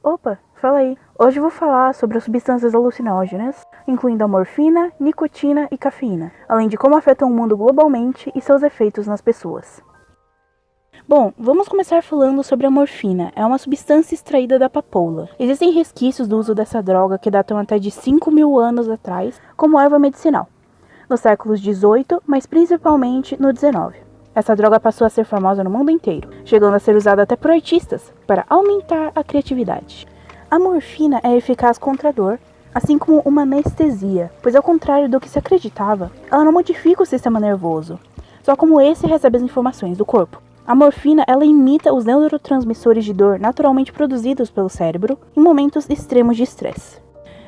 Opa, fala aí. Hoje eu vou falar sobre as substâncias alucinógenas, incluindo a morfina, nicotina e cafeína, além de como afetam o mundo globalmente e seus efeitos nas pessoas. Bom, vamos começar falando sobre a morfina. É uma substância extraída da papoula. Existem resquícios do uso dessa droga que datam até de 5.000 anos atrás, como erva medicinal, nos séculos XVIII, mas principalmente no XIX. Essa droga passou a ser famosa no mundo inteiro, chegando a ser usada até por artistas, para aumentar a criatividade. A morfina é eficaz contra a dor, assim como uma anestesia, pois ao contrário do que se acreditava, ela não modifica o sistema nervoso, só como esse recebe as informações do corpo. A morfina, ela imita os neurotransmissores de dor naturalmente produzidos pelo cérebro em momentos extremos de estresse.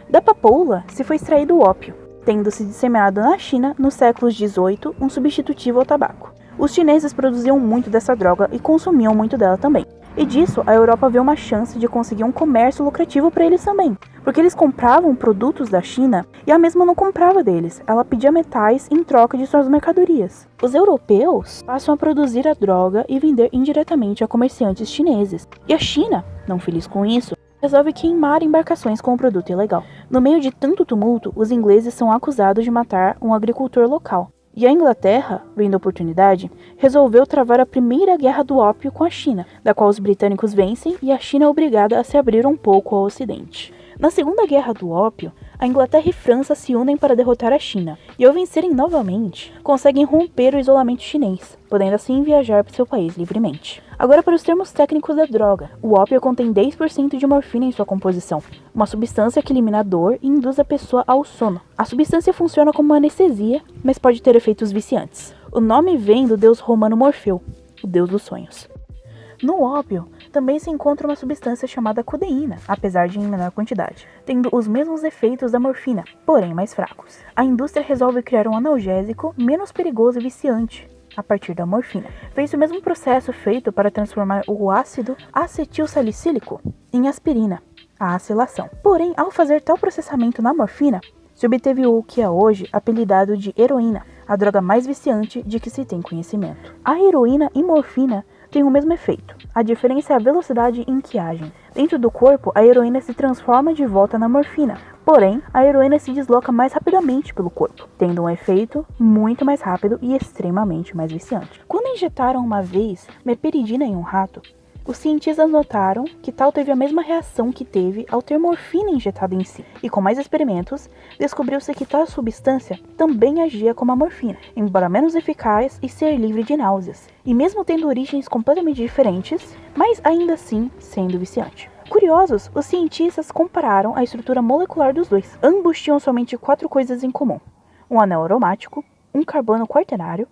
Da papoula se foi extraído o ópio, tendo se disseminado na China nos séculos XVIII um substitutivo ao tabaco. Os chineses produziam muito dessa droga e consumiam muito dela também. E disso, a Europa viu uma chance de conseguir um comércio lucrativo para eles também, porque eles compravam produtos da China e a mesma não comprava deles, ela pedia metais em troca de suas mercadorias. Os europeus passam a produzir a droga e vender indiretamente a comerciantes chineses, e a China, não feliz com isso, resolve queimar embarcações com o produto ilegal. No meio de tanto tumulto, os ingleses são acusados de matar um agricultor local. E a Inglaterra, vendo a oportunidade, resolveu travar a primeira guerra do ópio com a China, da qual os britânicos vencem e a China é obrigada a se abrir um pouco ao Ocidente. Na Segunda Guerra do Ópio, a Inglaterra e França se unem para derrotar a China, e ao vencerem novamente, conseguem romper o isolamento chinês, podendo assim viajar para seu país livremente. Agora para os termos técnicos da droga. O ópio contém 10% de morfina em sua composição, uma substância que elimina a dor e induz a pessoa ao sono. A substância funciona como uma anestesia, mas pode ter efeitos viciantes. O nome vem do deus romano Morfeu, o deus dos sonhos. No ópio, também se encontra uma substância chamada codeína, apesar de em menor quantidade, tendo os mesmos efeitos da morfina, porém mais fracos. A indústria resolve criar um analgésico menos perigoso e viciante, a partir da morfina. Fez o mesmo processo feito para transformar o ácido acetilsalicílico em aspirina, a acilação. Porém, ao fazer tal processamento na morfina, se obteve o que é hoje apelidado de heroína, a droga mais viciante de que se tem conhecimento. A heroína e morfina têm o mesmo efeito. A diferença é a velocidade em que agem. Dentro do corpo, a heroína se transforma de volta na morfina. Porém, a heroína se desloca mais rapidamente pelo corpo, tendo um efeito muito mais rápido e extremamente mais viciante. Quando injetaram uma vez meperidina em um rato, os cientistas notaram que tal teve a mesma reação que teve ao ter morfina injetada em si. E com mais experimentos, descobriu-se que tal substância também agia como a morfina, embora menos eficaz e ser livre de náuseas. E mesmo tendo origens completamente diferentes, mas ainda assim sendo viciante. Curiosos, os cientistas compararam a estrutura molecular dos dois. Ambos tinham somente 4 coisas em comum: um anel aromático, um carbono quaternário,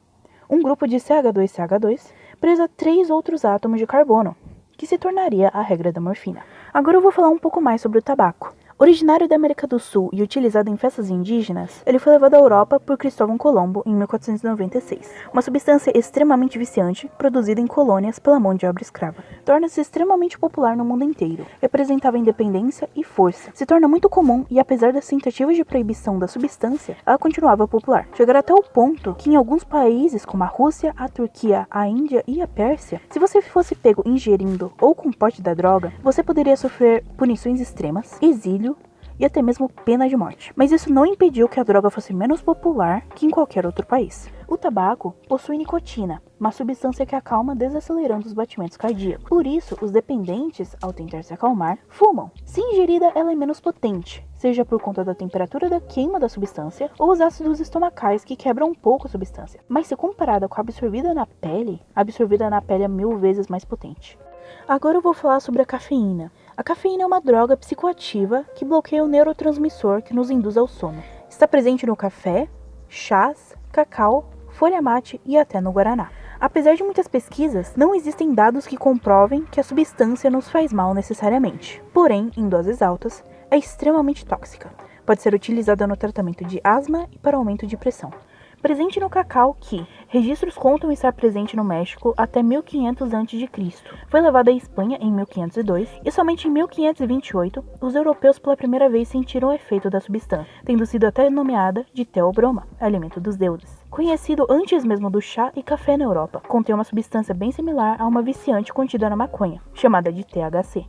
um grupo de CH2CH2 preso a 3 outros átomos de carbono, que se tornaria a regra da morfina. Agora eu vou falar um pouco mais sobre o tabaco. Originário da América do Sul e utilizado em festas indígenas, ele foi levado à Europa por Cristóvão Colombo em 1496. Uma substância extremamente viciante, produzida em colônias pela mão de obra escrava. Torna-se extremamente popular no mundo inteiro. Representava independência e força. Se torna muito comum e, apesar das tentativas de proibição da substância, ela continuava popular. Chegará até o ponto que em alguns países, como a Rússia, a Turquia, a Índia e a Pérsia, se você fosse pego ingerindo ou com pote da droga, você poderia sofrer punições extremas, exílio, e até mesmo pena de morte. Mas isso não impediu que a droga fosse menos popular que em qualquer outro país. O tabaco possui nicotina, uma substância que acalma desacelerando os batimentos cardíacos. Por isso, os dependentes, ao tentar se acalmar, fumam. Se ingerida, ela é menos potente, seja por conta da temperatura da queima da substância ou os ácidos estomacais que quebram um pouco a substância. Mas se comparada com a absorvida na pele é 1000 vezes mais potente. Agora eu vou falar sobre a cafeína. A cafeína é uma droga psicoativa que bloqueia o neurotransmissor que nos induz ao sono. Está presente no café, chás, cacau, folha mate e até no guaraná. Apesar de muitas pesquisas, não existem dados que comprovem que a substância nos faz mal necessariamente. Porém, em doses altas, é extremamente tóxica. Pode ser utilizada no tratamento de asma e para aumento de pressão. Presente no cacau que registros contam estar presente no México até 1500 a.C. Foi levado à Espanha em 1502 e somente em 1528 os europeus pela primeira vez sentiram o efeito da substância, tendo sido até nomeada de teobroma, alimento dos deuses. Conhecido antes mesmo do chá e café na Europa, contém uma substância bem similar a uma viciante contida na maconha, chamada de THC.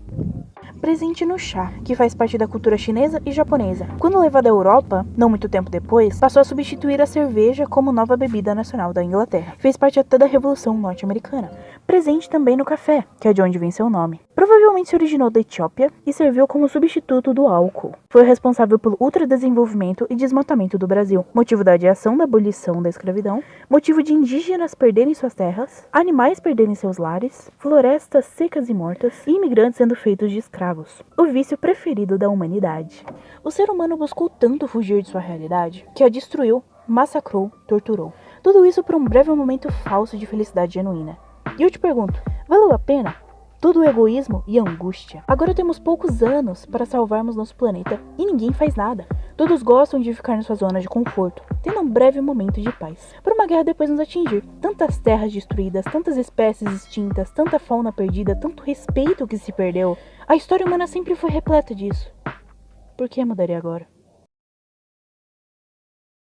presente no chá, que faz parte da cultura chinesa e japonesa. Quando levado à Europa, não muito tempo depois, passou a substituir a cerveja como nova bebida nacional da Inglaterra. Fez parte até da Revolução Norte-Americana. Presente também no café, que é de onde vem seu nome. Provavelmente se originou da Etiópia e serviu como substituto do álcool. Foi responsável pelo ultradesenvolvimento e desmatamento do Brasil, motivo da adiação da abolição da escravidão, motivo de indígenas perderem suas terras, animais perderem seus lares, florestas secas e mortas e imigrantes sendo feitos de escravos. O vício preferido da humanidade. O ser humano buscou tanto fugir de sua realidade que a destruiu, massacrou, torturou. Tudo isso por um breve momento falso de felicidade genuína. E eu te pergunto, valeu a pena? Tudo egoísmo e angústia. Agora temos poucos anos para salvarmos nosso planeta e ninguém faz nada. Todos gostam de ficar na sua zona de conforto, tendo um breve momento de paz. Para uma guerra depois nos atingir. Tantas terras destruídas, tantas espécies extintas, tanta fauna perdida, tanto respeito que se perdeu. A história humana sempre foi repleta disso. Por que mudaria agora?